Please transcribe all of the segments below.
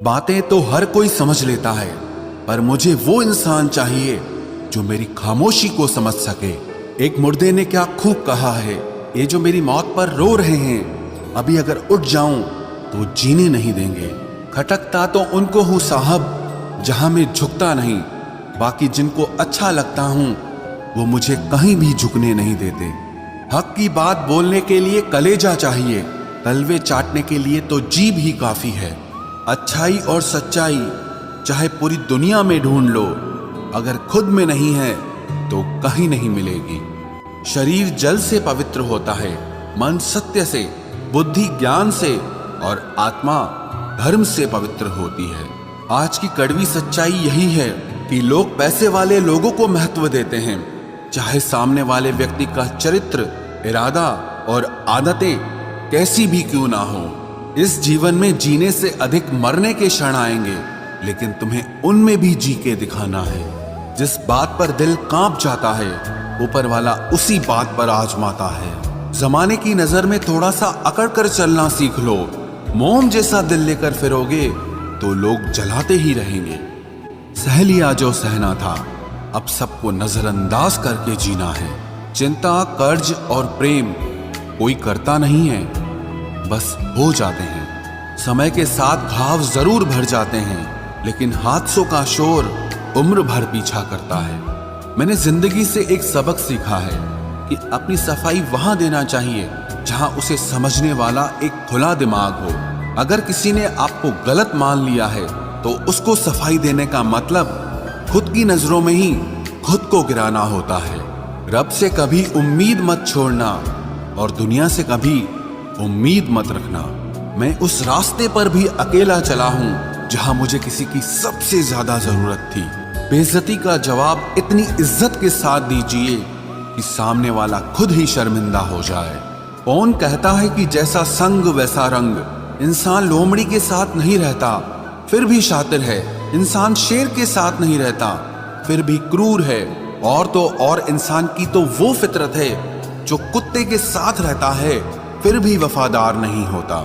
बातें तो हर कोई समझ लेता है, पर मुझे वो इंसान चाहिए जो मेरी खामोशी को समझ सके। एक मुर्दे ने क्या खूब कहा है, ये जो मेरी मौत पर रो रहे हैं, अभी अगर उठ जाऊं तो जीने नहीं देंगे। खटकता तो उनको हूं साहब जहां मैं झुकता नहीं, बाकी जिनको अच्छा लगता हूं वो मुझे कहीं भी झुकने नहीं देते। हक की बात बोलने के लिए कलेजा चाहिए, तलवे चाटने के लिए तो जीभ ही काफी है। अच्छाई और सच्चाई चाहे पूरी दुनिया में ढूंढ लो, अगर खुद में नहीं है तो कहीं नहीं मिलेगी। शरीर जल से पवित्र होता है, मन सत्य से, बुद्धि ज्ञान से और आत्मा धर्म से पवित्र होती है। आज की कड़वी सच्चाई यही है कि लोग पैसे वाले लोगों को महत्व देते हैं, चाहे सामने वाले व्यक्ति का चरित्र, इरादा और आदतें कैसी भी क्यों ना हो। इस जीवन में जीने से अधिक मरने के क्षण आएंगे, लेकिन तुम्हें उनमें भी जी के दिखाना है। जिस बात पर दिल कांप जाता है, ऊपर वाला उसी बात पर आजमाता है। जमाने की नजर में थोड़ा सा अकड़ कर चलना सीख लो। मोम जैसा दिल लेकर फिरोगे तो लोग जलाते ही रहेंगे। सह लिया जो सहना था, अब सबको नजरअंदाज करके जीना है। चिंता, कर्ज और प्रेम कोई करता नहीं है, बस हो जाते हैं। समय के साथ घाव जरूर भर जाते हैं, लेकिन हादसों का शोर उम्र भर पीछा करता है। मैंने जिंदगी से एक सबक सीखा है कि अपनी सफाई वहां देना चाहिए जहां उसे समझने वाला एक खुला दिमाग हो। अगर किसी ने आपको गलत मान लिया है तो उसको सफाई देने का मतलब खुद की नजरों में ही खुद को गिराना होता है। रब से कभी उम्मीद मत छोड़ना और दुनिया से कभी उम्मीद मत रखना। मैं उस रास्ते पर भी अकेला चला हूं जहां मुझे किसी की सबसे ज्यादा जरूरत थी। बेइज्जती का जवाब इतनी इज्जत के साथ दीजिए कि सामने वाला खुद ही शर्मिंदा हो जाए। कौन कहता है कि जैसा संग वैसा रंग। इंसान लोमड़ी के साथ नहीं रहता फिर भी शातिर है, इंसान शेर के साथ नहीं रहता फिर भी क्रूर है, और तो और इंसान की तो वो फितरत है जो कुत्ते के साथ रहता है फिर भी वफादार नहीं होता।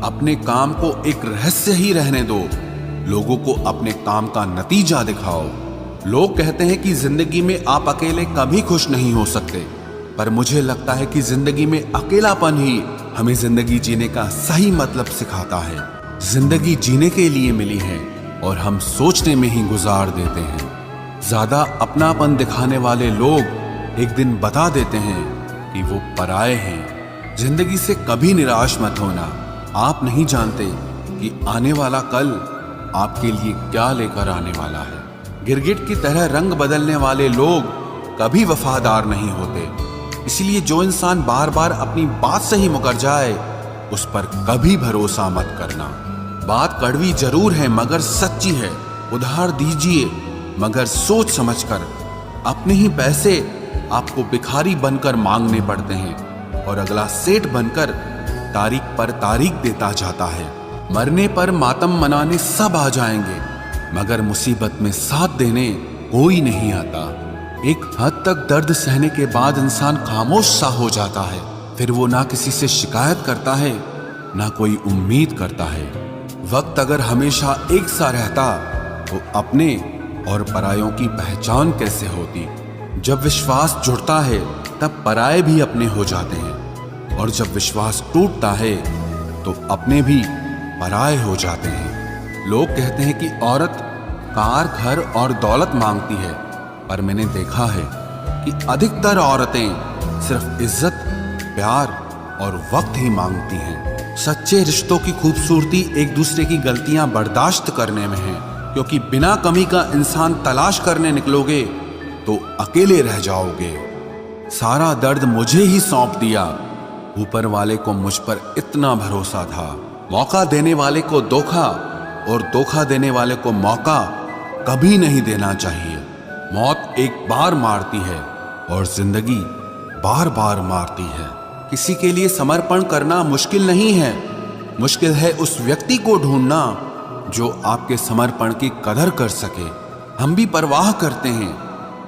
अपने काम को एक रहस्य ही रहने दो, लोगों को अपने काम का नतीजा दिखाओ। लोग कहते हैं कि जिंदगी में आप अकेले कभी खुश नहीं हो सकते, पर मुझे लगता है कि जिंदगी में अकेलापन ही हमें जिंदगी जीने का सही मतलब सिखाता है। जिंदगी जीने के लिए मिली है और हम सोचने में ही गुजार देते हैं। ज्यादा अपनापन दिखाने वाले लोग एक दिन बता देते हैं कि वो पराये हैं। जिंदगी से कभी निराश मत होना, आप नहीं जानते कि आने वाला कल आपके लिए क्या लेकर आने वाला है। गिरगिट की तरह रंग बदलने वाले लोग कभी वफादार नहीं होते, इसलिए जो इंसान बार बार अपनी बात से ही मुकर जाए उस पर कभी भरोसा मत करना। बात कड़वी जरूर है मगर सच्ची है। उधार दीजिए मगर सोच समझकर। अपने ही पैसे आपको भिखारी बनकर मांगने पड़ते हैं और अगला सेठ बनकर तारीख पर तारीख देता जाता है। मरने पर मातम मनाने सब आ जाएंगे, मगर मुसीबत में साथ देने कोई नहीं आता। एक हद तक दर्द सहने के बाद इंसान खामोश सा हो जाता है, फिर वो ना किसी से शिकायत करता है ना कोई उम्मीद करता है। वक्त अगर हमेशा एक सा रहता तो अपने और परायों की पहचान कैसे होती। जब विश्वास जुड़ता है तब पराये भी अपने हो जाते हैं, और जब विश्वास टूटता है तो अपने भी पराये हो जाते हैं। लोग कहते हैं कि औरत कार, घर और दौलत मांगती है, पर मैंने देखा है कि अधिकतर औरतें सिर्फ इज्जत, प्यार और वक्त ही मांगती हैं। सच्चे रिश्तों की खूबसूरती एक दूसरे की गलतियां बर्दाश्त करने में है, क्योंकि बिना कमी का इंसान तलाश करने निकलोगे तो अकेले रह जाओगे। सारा दर्द मुझे ही सौंप दिया, ऊपर वाले को मुझ पर इतना भरोसा था। मौका देने वाले को धोखा और धोखा देने वाले को मौका कभी नहीं देना चाहिए। मौत एक बार मारती है और जिंदगी बार बार मारती है। किसी के लिए समर्पण करना मुश्किल नहीं है, मुश्किल है उस व्यक्ति को ढूंढना जो आपके समर्पण की कदर कर सके। हम भी परवाह करते हैं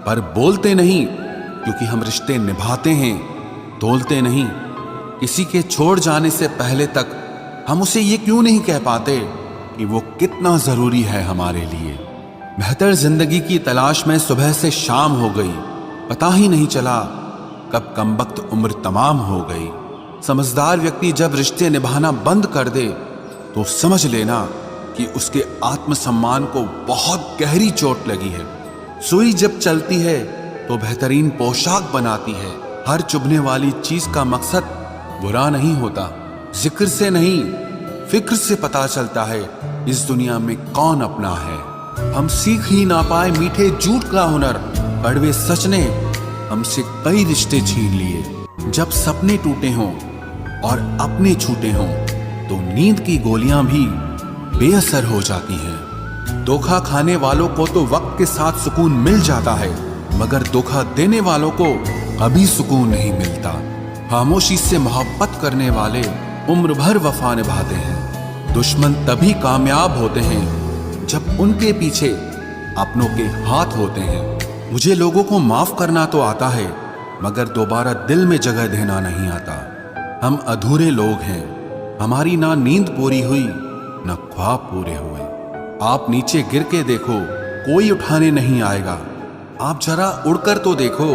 पर बोलते नहीं, क्योंकि हम रिश्ते निभाते हैं, तोलते नहीं। किसी के छोड़ जाने से पहले तक हम उसे ये क्यों नहीं कह पाते कि वो कितना जरूरी है हमारे लिए। बेहतर जिंदगी की तलाश में सुबह से शाम हो गई, पता ही नहीं चला कब कमबख्त उम्र तमाम हो गई। समझदार व्यक्ति जब रिश्ते निभाना बंद कर दे तो समझ लेना कि उसके आत्मसम्मान को बहुत गहरी चोट लगी है। सुई जब चलती है तो बेहतरीन पोशाक बनाती है। हर चुभने वाली चीज का मकसद बुरा नहीं होता। जिक्र से नहीं, फिक्र से पता चलता है इस दुनिया में कौन अपना है। हम सीख ही ना पाए मीठे झूठ का हुनर, कड़वे सच ने हमसे कई रिश्ते छीन लिए। जब सपने टूटे हों और अपने छूटे हों तो नींद की गोलियां भी बेअसर हो जाती हैं। धोखा खाने वालों को तो वक्त के साथ सुकून मिल जाता है, मगर धोखा देने वालों को कभी सुकून नहीं मिलता। खामोशी से मोहब्बत करने वाले उम्र भर वफा निभाते हैं। दुश्मन तभी कामयाब होते हैं जब उनके पीछे अपनों के हाथ होते हैं। मुझे लोगों को माफ करना तो आता है, मगर दोबारा दिल में जगह देना नहीं आता। हम अधूरे लोग हैं, हमारी ना नींद पूरी हुई ना ख्वाब पूरे हुए। आप नीचे गिर के देखो, कोई उठाने नहीं आएगा। आप जरा उड़कर तो देखो,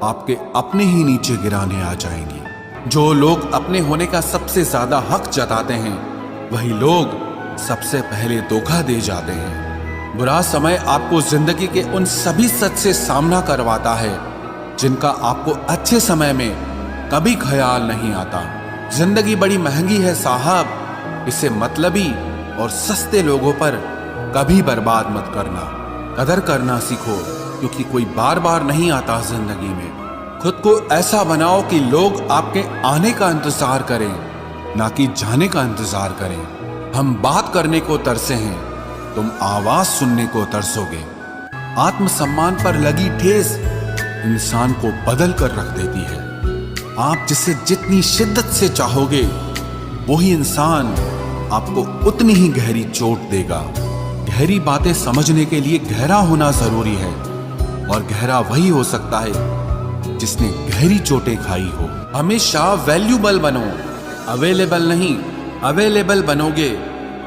आपके अपने ही नीचे गिराने आ जाएंगे। जो लोग अपने होने का सबसे ज्यादा हक जताते हैं, वही लोग सबसे पहले धोखा दे जाते हैं। बुरा समय आपको जिंदगी के उन सभी सच से सामना करवाता है जिनका आपको अच्छे समय में कभी ख्याल नहीं आता। जिंदगी बड़ी महंगी है साहब, इसे मतलबी और सस्ते लोगों पर कभी बर्बाद मत करना। कदर करना सीखो, क्योंकि कोई बार बार नहीं आता जिंदगी में। खुद को ऐसा बनाओ कि लोग आपके आने का इंतजार करें, ना कि जाने का इंतजार करें। हम बात करने को तरसे हैं, तुम आवाज सुनने को तरसोगे। आत्मसम्मान पर लगी ठेस इंसान को बदल कर रख देती है। आप जिसे जितनी शिद्दत से चाहोगे, वही इंसान आपको उतनी ही गहरी चोट देगा। गहरी बातें समझने के लिए गहरा होना जरूरी है, और गहरा वही हो सकता है जिसने गहरी चोटें खाई हो। हमेशा वैल्यूबल बनो, अवेलेबल नहीं। अवेलेबल बनोगे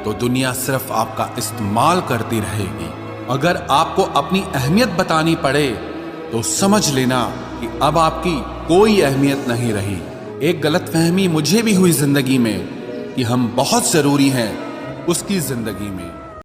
तो दुनिया सिर्फ आपका इस्तेमाल करती रहेगी। अगर आपको अपनी अहमियत बतानी पड़े तो समझ लेना कि अब आपकी कोई अहमियत नहीं रही। एक गलतफहमी मुझे भी हुई जिंदगी में कि हम बहुत जरूरी हैं उसकी जिंदगी में।